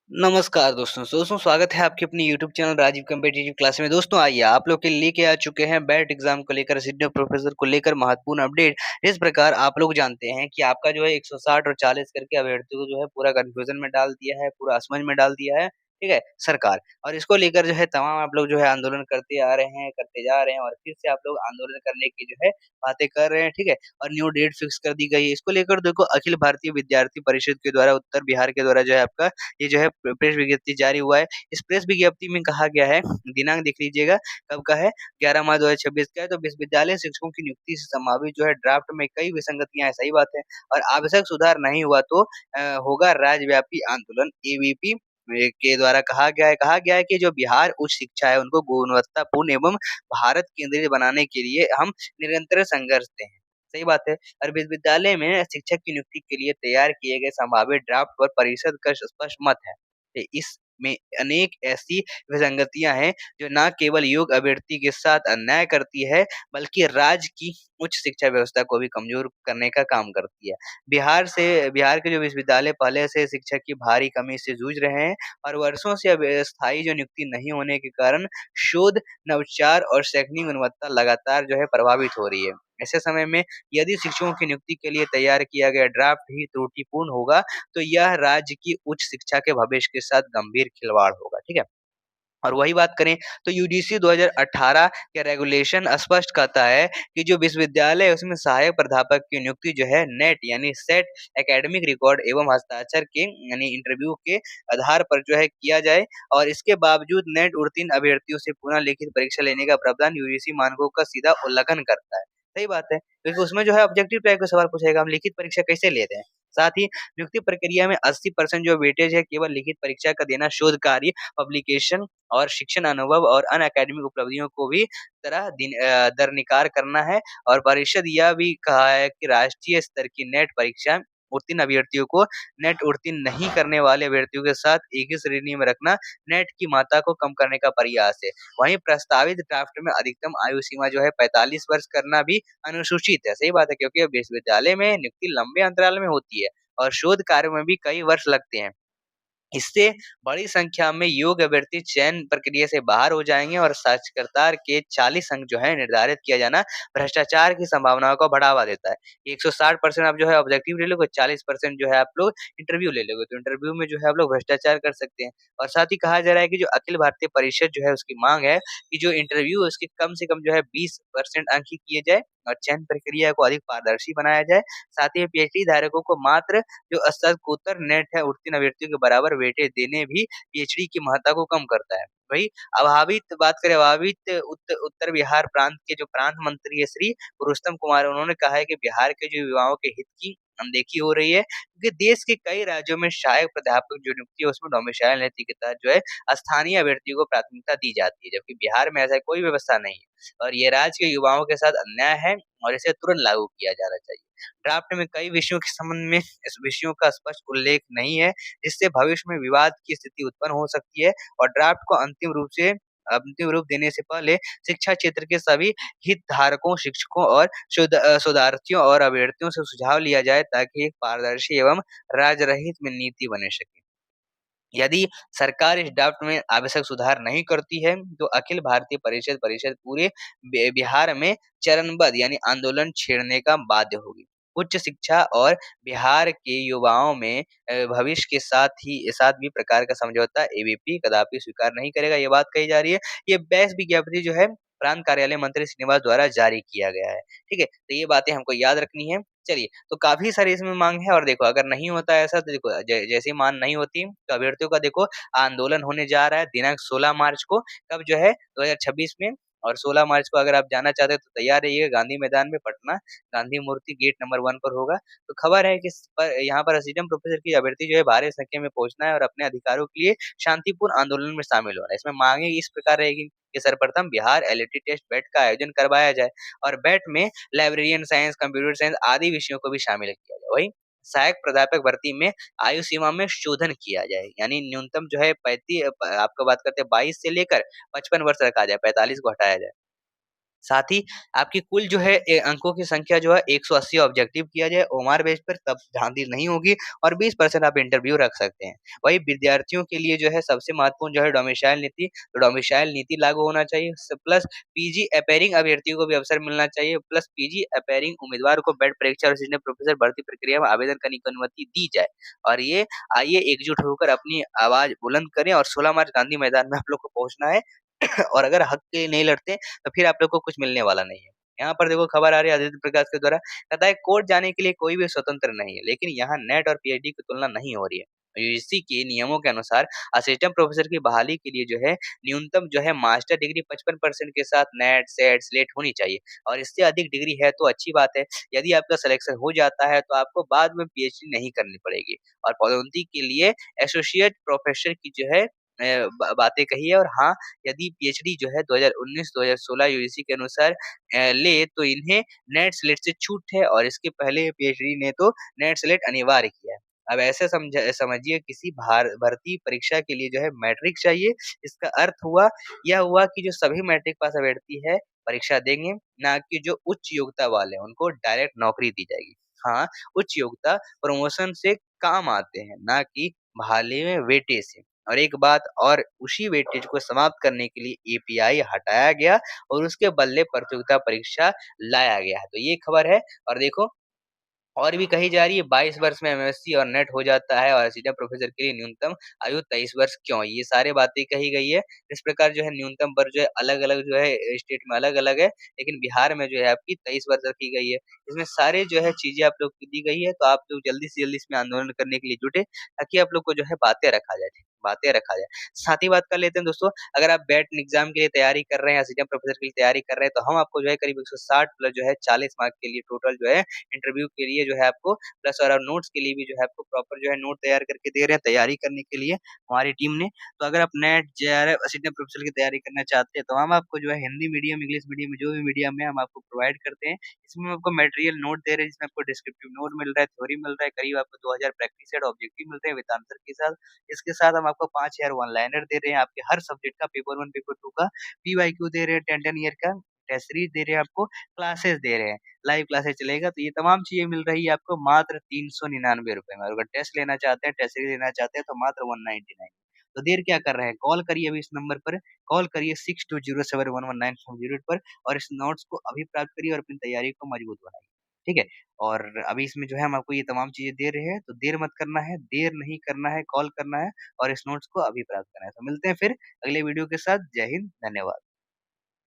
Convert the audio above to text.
नमस्कार दोस्तों स्वागत है आपके अपने YouTube channel Rajeev competitive class में। दोस्तों आइए आप लोग के लिए लेके आ चुके हैं बैट एग्जाम को लेकर सीनियर प्रोफेसर को लेकर महत्वपूर्ण अपडेट। इस प्रकार आप लोग जानते हैं कि आपका जो है 160 और 40 करके अभ्यर्थियों को जो है पूरा कंफ्यूजन में डाल दिया है, पूरा असमंज में डाल दिया है, ठीक है सरकार। और इसको लेकर जो है तमाम आप लोग जो है आंदोलन करते आ रहे हैं, करते जा रहे हैं और फिर से आप लोग आंदोलन करने की जो है बातें कर रहे हैं, ठीक है। और न्यू डेट फिक्स कर दी गई है। इसको लेकर देखो अखिल भारतीय विद्यार्थी परिषद के द्वारा उत्तर बिहार के द्वारा जो है आपका ये जो है प्रेस विज्ञप्ति जारी हुआ है। इस प्रेस विज्ञप्ति में कहा गया है, दिनांक देख लीजिएगा कब का है, 11 मार्च 2026 का है। तो विश्वविद्यालय शिक्षकों की नियुक्ति से संभावित जो है ड्राफ्ट में कई विसंगतियां हैं, सही बात है। और आवश्यक सुधार नहीं हुआ तो होगा राज्यव्यापी आंदोलन। एबीपी के द्वारा कहा गया है कि जो बिहार उच्च शिक्षा है उनको गुणवत्तापूर्ण एवं भारत केंद्रित बनाने के लिए हम निरंतर संघर्ष हैं। सही बात है। और विश्वविद्यालय में शिक्षक की नियुक्ति के लिए तैयार किए गए संभावित ड्राफ्ट पर परिषद का स्पष्ट मत है। इसमें अनेक ऐसी विसंगतियां हैं जो न केवल योग्य अभ्यर्थी के साथ अन्याय करती है बल्कि राज्य की उच्च शिक्षा व्यवस्था को भी कमजोर करने का काम करती है। बिहार के जो विश्वविद्यालय पहले से शिक्षक की भारी कमी से जूझ रहे हैं और वर्षों से अब स्थायी जो नियुक्ति नहीं होने के कारण शोध, नवाचार और शैक्षणिक गुणवत्ता लगातार जो है प्रभावित हो रही है। ऐसे समय में यदि शिक्षकों की नियुक्ति के लिए तैयार किया गया ड्राफ्ट ही त्रुटिपूर्ण होगा तो यह राज्य की उच्च शिक्षा के भविष्य के साथ गंभीर खिलवाड़ होगा, ठीक है। और वही बात करें तो यूजीसी 2018 के रेगुलेशन स्पष्ट कहता है कि जो विश्वविद्यालय है उसमें सहायक प्राध्यापक की नियुक्ति जो है नेट यानी सेट एकेडमिक रिकॉर्ड एवं हस्ताक्षर के यानी इंटरव्यू के आधार पर जो है किया जाए। और इसके बावजूद नेट उत्तीर्ण अभ्यर्थियों से पुनः लिखित परीक्षा लेने का प्रावधान यूजीसी मानकों का सीधा उल्लंघन करता है। सही बात है, क्योंकि उसमें जो है ऑब्जेक्टिव टाइप का सवाल पूछेगा, हम लिखित परीक्षा कैसे लेते हैं। साथ ही नियुक्ति प्रक्रिया में 80% जो वेटेज है केवल लिखित परीक्षा का देना शोध कार्य, पब्लिकेशन और शिक्षण अनुभव और अन्य अकादमिक उपलब्धियों को भी दरनिकार करना है। और परिषद यह भी कहा है कि राष्ट्रीय स्तर की नेट परीक्षा उत्तीर्ण अभ्यर्थियों को नेट उत्तीर्ण नहीं करने वाले अभ्यर्थियों के साथ एक ही श्रेणी में रखना नेट की मात्रा को कम करने का प्रयास है। वहीं प्रस्तावित ड्राफ्ट में अधिकतम आयु सीमा जो है 45 वर्ष करना भी अनुसूचित है। सही बात है, क्योंकि विश्वविद्यालय में नियुक्ति लंबे अंतराल में होती है और शोध कार्य में भी कई वर्ष लगते हैं। इससे बड़ी संख्या में योग्य अभ्यर्थी चयन प्रक्रिया से बाहर हो जाएंगे और साक्षरता के 40 अंक जो है निर्धारित किया जाना भ्रष्टाचार की संभावनाओं को बढ़ावा देता है। 160% आप जो है ऑब्जेक्टिव ले लोगे, 40% जो है आप लोग इंटरव्यू ले लोगे, तो इंटरव्यू में जो है आप लोग भ्रष्टाचार कर सकते हैं। और साथ ही कहा जा रहा है कि जो अखिल भारतीय परिषद जो है उसकी मांग है कि जो इंटरव्यू है उसके कम से कम जो है 20% अंक ही किए जाए और चयन प्रक्रिया को अधिक पारदर्शी बनाया जाए। साथ ही पीएचडी धारकों को मात्र जो स्नातकोत्तर नेट है उत्तीर्ण अभ्यर्थियों के बराबर वेटेज देने भी पीएचडी की महत्ता को कम करता है। वही अभावित उत्तर बिहार प्रांत के जो प्रांत मंत्री है श्री रुस्तम कुमार, उन्होंने कहा है कि बिहार के जो युवाओं के हित की अनदेखी हो रही है, क्योंकि देश के कई राज्यों में सहायक प्राध्यापक जो नियुक्ति है उसमें डोमिसाइल नीति के तहत जो है स्थानीय अभ्यर्थियों को प्राथमिकता दी जाती है, जबकि बिहार में ऐसा कोई व्यवस्था नहीं है और ये राज्य के युवाओं के साथ अन्याय है और इसे तुरंत लागू किया जाना चाहिए। ड्राफ्ट में कई विषयों के संबंध में इस विषयों का स्पष्ट उल्लेख नहीं है, जिससे भविष्य में विवाद की स्थिति उत्पन्न हो सकती है। और ड्राफ्ट को अंतिम रूप देने से पहले शिक्षा क्षेत्र के सभी हितधारकों, शिक्षकों और शोधार्थियों और अभ्यर्थियों से सुझाव लिया जाए ताकि एक पारदर्शी एवं राजरहित में नीति बने सके। यदि सरकार इस ड्राफ्ट में आवश्यक सुधार नहीं करती है तो अखिल भारतीय परिषद पूरे बिहार में चरणबद्ध यानी आंदोलन छेड़ने का बाध्य होगी। उच्च शिक्षा और बिहार के युवाओं में भविष्य के साथ भी प्रकार का समझौता एबीपी कदापि स्वीकार नहीं करेगा, ये बात कही जा रही है। ये बहस विज्ञप्ति जो है प्रांत कार्यालय मंत्री श्रीनिवास द्वारा जारी किया गया है, ठीक है। तो ये बातें हमको याद रखनी है। चलिए, तो काफ़ी सारी इसमें माँग है और देखो अगर नहीं होता है ऐसा तो देखो जैसे ही माँग नहीं होती तो अभ्यर्थियों का देखो आंदोलन होने जा रहा है दिनांक 16 मार्च को, कब जो है 2026 में। और 16 मार्च को अगर आप जाना चाहते हैं तो तैयार रहिए, गांधी मैदान में पटना, गांधी मूर्ति गेट नंबर 1 पर होगा। तो खबर है कि यहाँ पर असिस्टेंट प्रोफेसर की अभ्यर्थी जो है भारी संख्या में पहुंचना है और अपने अधिकारों के लिए शांतिपूर्ण आंदोलन में शामिल होना है। इसमें मांगे इस प्रकार रहेगी कि सर्वप्रथम बिहार एलईटी टेस्ट बैट का आयोजन करवाया जाए और बैट में लाइब्रेरियन साइंस, कंप्यूटर साइंस आदि विषयों को भी शामिल किया जाए। वही सहायक प्राध्यापक भर्ती में आयु सीमा में शोधन किया जाए, यानी न्यूनतम जो है 35 आपको बात करते हैं 22 से लेकर 55 वर्ष रखा जाए, 45 को हटाया जाए। साथ ही आपकी कुल जो है अंकों की संख्या जो है 180 ऑब्जेक्टिव किया जाए ओमार बेस पर, तब धांधली नहीं होगी और 20% आप इंटरव्यू रख सकते हैं। वहीं विद्यार्थियों के लिए जो है सबसे महत्वपूर्ण जो है डोमिसाइल नीति, तो डोमिसाइल नीति लागू होना चाहिए। प्लस पीजी अपेयरिंग अभ्यर्थियों को भी अवसर मिलना चाहिए, प्लस पीजी अपेयरिंग उम्मीदवार को बेड परीक्षा और असिस्टेंट प्रोफेसर भर्ती प्रक्रिया में आवेदन करने की अनुमति दी जाए। और ये आइए एकजुट होकर अपनी आवाज बुलंद करें और 16 मार्च गांधी मैदान में आप लोग को पहुंचना है। और अगर हक के लिए नहीं लड़ते तो फिर आप लोग को कुछ मिलने वाला नहीं है। यहाँ पर देखो खबर आ रही है आदित्य प्रकाश के द्वारा, कहता है कोर्ट जाने के लिए कोई भी स्वतंत्र नहीं है, लेकिन यहाँ नेट और पीएचडी की तुलना नहीं हो रही है। यूजीसी के नियमों के अनुसार असिस्टेंट प्रोफेसर की बहाली के लिए जो है न्यूनतम जो है मास्टर डिग्री 55% के साथ नेट सेट स्लेट होनी चाहिए, और इससे अधिक डिग्री है तो अच्छी बात है। यदि आपका सिलेक्शन हो जाता है तो आपको बाद में पीएचडी नहीं करनी पड़ेगी। और पदोन्नति के लिए एसोसिएट प्रोफेसर की जो है बातें कही है। और हाँ, यदि पीएचडी जो है 2019-2016 यूजीसी के अनुसार ले तो इन्हें नेट स्लेट से छूट है, और इसके पहले पीएचडी ने तो नेट स्लेट अनिवार्य किया है। अब ऐसे समझिए किसी भर्ती परीक्षा के लिए जो है मैट्रिक चाहिए। इसका अर्थ हुआ यह हुआ कि जो सभी मैट्रिक पास अभ्यर्थी है परीक्षा देंगे, ना कि जो उच्च योग्यता वाले हैं उनको डायरेक्ट नौकरी दी जाएगी। हाँ, उच्च योग्यता प्रमोशन से काम आते हैं, ना कि भाले में वेटेज से। और एक बात और, उसी वेटेज को समाप्त करने के लिए एपीआई हटाया गया और उसके बदले प्रतियोगिता परीक्षा लाया गया है। तो ये खबर है। और देखो और भी कही जा रही है 22 वर्ष में एमएससी और नेट हो जाता है, और असिस्टेंट प्रोफेसर के लिए न्यूनतम आयु 23 वर्ष क्यों? ये सारे बातें कही गई है। इस प्रकार जो है न्यूनतम वर्ष जो है अलग-अलग जो है स्टेट में अलग-अलग है, लेकिन बिहार में जो है आपकी 23 वर्ष रखी गई है। इसमें सारे जो है चीज़ें आप लोग को दी गई है, तो आप लोग जल्दी से जल्दी इसमें आंदोलन करने के लिए जुटे, ताकि आप लोग को जो है बातें रखा जाए। साथ ही बात कर लेते हैं दोस्तों, अगर आप बैट एग्ज़ाम के लिए तैयारी कर रहे हैं, असिस्टेंट प्रोफेसर के लिए तैयारी कर रहे हैं, तो हम आपको जो है करीब 160 प्लस जो है 40 मार्क के लिए टोटल जो है इंटरव्यू के लिए जो है आपको प्लस, और नोट्स के लिए भी जो है आपको प्रॉपर जो है नोट तैयार करके दे रहे हैं तैयारी करने के लिए हमारी टीम ने। तो अगर आप नेट, जेआरएफ, असिस्टेंट प्रोफेसर की तैयारी करना चाहते हैं, तो हम आपको जो है हिंदी मीडियम, इंग्लिश मीडियम में जो भी मीडियम है हम आपको प्रोवाइड करते हैं। इसमें हम आपको मटेरियल नोट दे रहे हैं, जिसमें आपको डिस्क्रिप्टिव नोट मिल रहा है, थ्योरी मिल रहा है, करीब आपको 2000 प्रैक्टिस सेट ऑब्जेक्टिव मिल रहे हैं विद आंसर के साथ। इसके साथ हम आपको 5000 वन लाइनर दे रहे हैं, आपके हर सब्जेक्ट का पेपर 1 पेपर 2 का पीवाईक्यू दे रहे हैं, 10-10 ईयर का टेस्ट सीरीज दे रहे हैं, आपको क्लासेस दे रहे हैं, लाइव क्लासेस चलेगा। तो ये तमाम चीज़ें मिल रही है आपको मात्र ₹399 में। और अगर टेस्ट लेना चाहते हैं, टेस्ट सीरीज लेना चाहते हैं, तो मात्र 199। तो देर क्या कर रहे हैं? कॉल करिए अभी इस नंबर पर, कॉल करिए 6207119408 पर, और इस नोट्स को अभी प्राप्त करिए और अपनी तैयारी को मजबूत बनाइए। ठीक है? और अभी इसमें जो है हम आपको ये तमाम चीज़ें दे रहे हैं, तो देर मत करना है, देर नहीं करना है, कॉल करना है और इस नोट्स को अभी प्राप्त करना है। तो मिलते हैं फिर अगले वीडियो के साथ। जय हिंद, धन्यवाद।